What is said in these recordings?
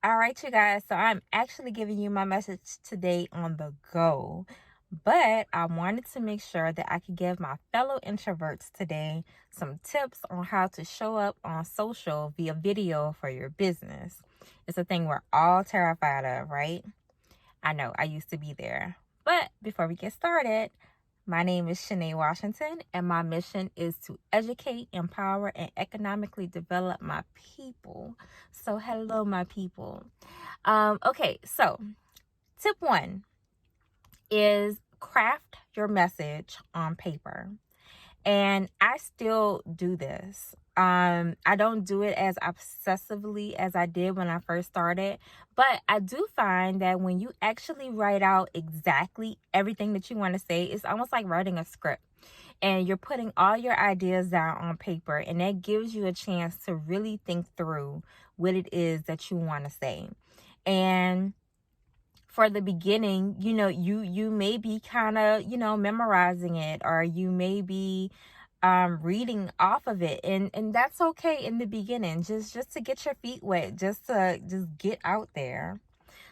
All right, you guys. So I'm actually giving you my message today on the go, but I wanted to make sure that I could give my fellow introverts today some tips on how to show up on social via video for your business. It's a thing we're all terrified of, right? I know I used to be there. But before we get started, my name is Shanae Washington, and my mission is to educate, empower, and economically develop my people. So, hello, my people. Okay, so tip one is craft your message on paper. And I still do this. I don't do it as obsessively as I did when I first started, but I do find that when you actually write out exactly everything that you want to say, it's almost like writing a script. And you're putting all your ideas down on paper, and that gives you a chance to really think through what it is that you want to say. And for the beginning, you may be kind of, memorizing it, or you may be reading off of it, and that's okay in the beginning, just to get your feet wet, just to just get out there.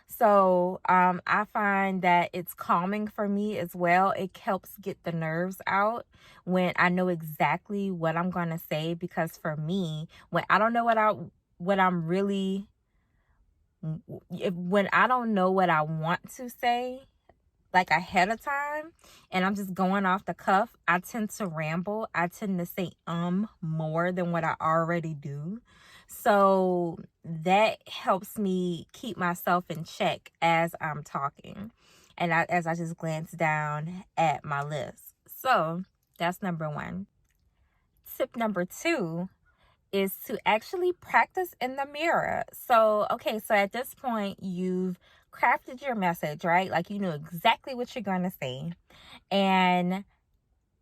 So I find that it's calming for me as well. It helps get the nerves out when I know exactly what I'm going to say, because for me, when I don't know what I'm really when I don't know what I want to say, like ahead of time, and I'm just going off the cuff, I tend to ramble. I tend to say more than what I already do. So that helps me keep myself in check as I'm talking. And as I just glance down at my list. So that's number one. Tip number two is to actually practice in the mirror. So, okay, so at this point, you've crafted your message, right? Like you know exactly what you're going to say. And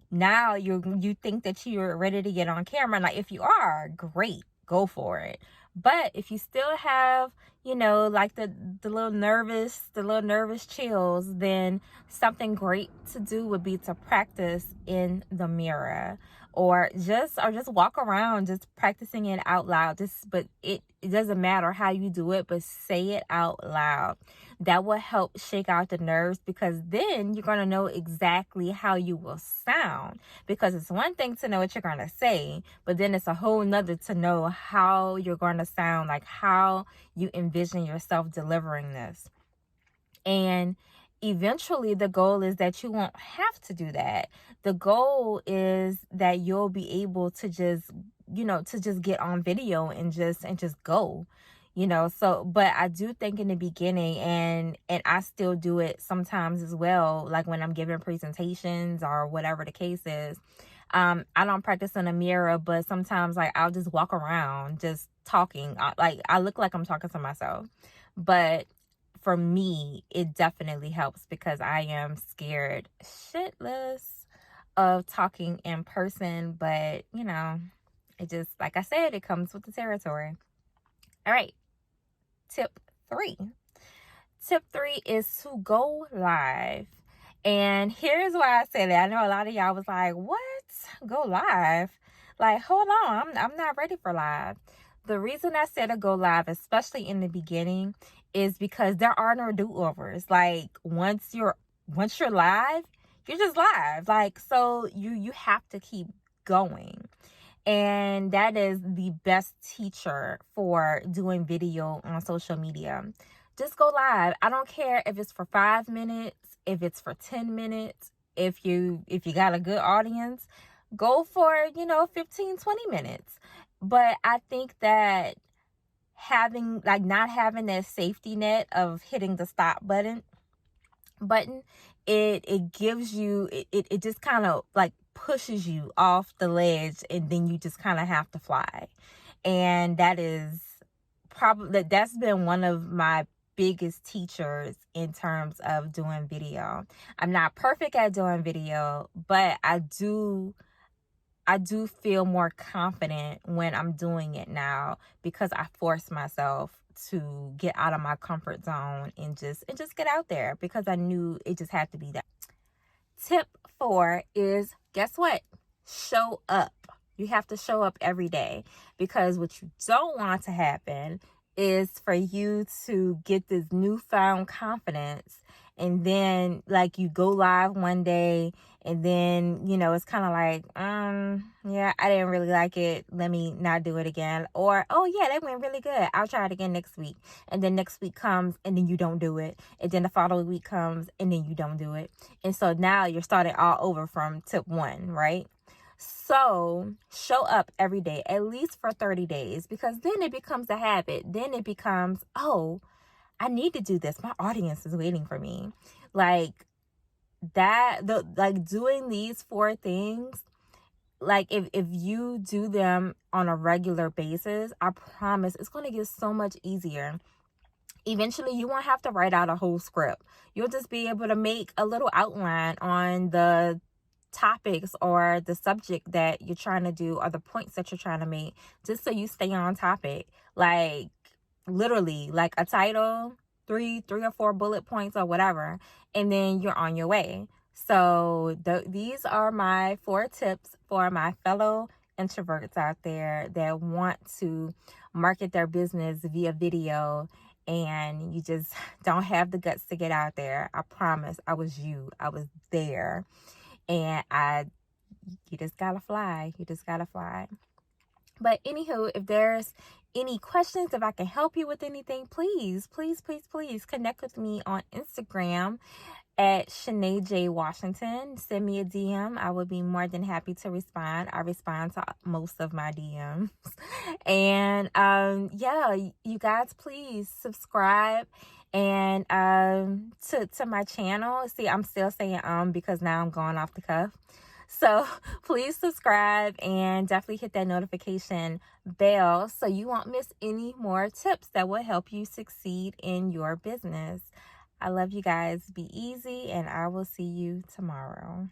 now you think that you're ready to get on camera. Like if you are, great, go for it. But if you still have, like the little nervous chills, then something great to do would be to practice in the mirror, or just walk around just practicing it out loud. But it doesn't matter how you do it, but say it out loud. That will help shake out the nerves, because then you're going to know exactly how you will sound. Because it's one thing to know what you're going to say, but then it's a whole nother to know how you're going to sound, like how you envision yourself delivering this. And eventually the goal is that you won't have to do that. The goal is that you'll be able to just get on video and just go. So but I do think in the beginning, and I still do it sometimes as well, like when I'm giving presentations or whatever the case is. I don't practice in a mirror, but sometimes like I'll just walk around just talking. Like I look like I'm talking to myself, but for me, it definitely helps, because I am scared shitless of talking in person. But it just, like I said, it comes with the territory. All right. Tip three. Tip three is to go live. And here's why I say that. I know a lot of y'all was like, what? Go live? Like, hold on. I'm not ready for live. The reason I said to go live, especially in the beginning, is because there are no do-overs. Like once you're live, you're just live. Like, so you have to keep going. And that is the best teacher for doing video on social media. Just go live. I don't care if it's for 5 minutes, if it's for 10 minutes, if you got a good audience, go for, 15-20 minutes. But I think that not having that safety net of hitting the stop button, it gives you, it just kind of like pushes you off the ledge, and then you just kind of have to fly. And that's been one of my biggest teachers in terms of doing video. I'm not perfect at doing video, but I do feel more confident when I'm doing it now, because I force myself to get out of my comfort zone and just get out there, because I knew it just had to be that. Tip 4 is, guess what? Show up. You have to show up every day, because what you don't want to happen is for you to get this newfound confidence, and then like you go live one day, and then it's kind of like, yeah, I didn't really like it, let me not do it again. Or, oh yeah, that went really good, I'll try it again next week. And then next week comes and then you don't do it, and then the following week comes and then you don't do it. And so now you're starting all over from tip 1, right? So show up every day, at least for 30 days, because then it becomes a habit. Then it becomes, oh, I need to do this, my audience is waiting for me. Like that, like doing these 4 things, like if you do them on a regular basis, I promise it's going to get so much easier. Eventually you won't have to write out a whole script. You'll just be able to make a little outline on the topics or the subject that you're trying to do, or the points that you're trying to make, just so you stay on topic. Like literally, like a title, three or 4 bullet points or whatever, and then you're on your way. So these are my 4 tips for my fellow introverts out there that want to market their business via video, and you just don't have the guts to get out there. I promise, I was there. And you just gotta fly. But anywho, if there's any questions, if I can help you with anything, please connect with me on Instagram at Shanae J. Washington. Send me a DM. I would be more than happy to respond. I respond to most of my DMs. And yeah, you guys, please subscribe and to my channel. See, I'm still saying because now I'm going off the cuff. So please subscribe and definitely hit that notification bell so you won't miss any more tips that will help you succeed in your business. I love you guys. Be easy, and I will see you tomorrow.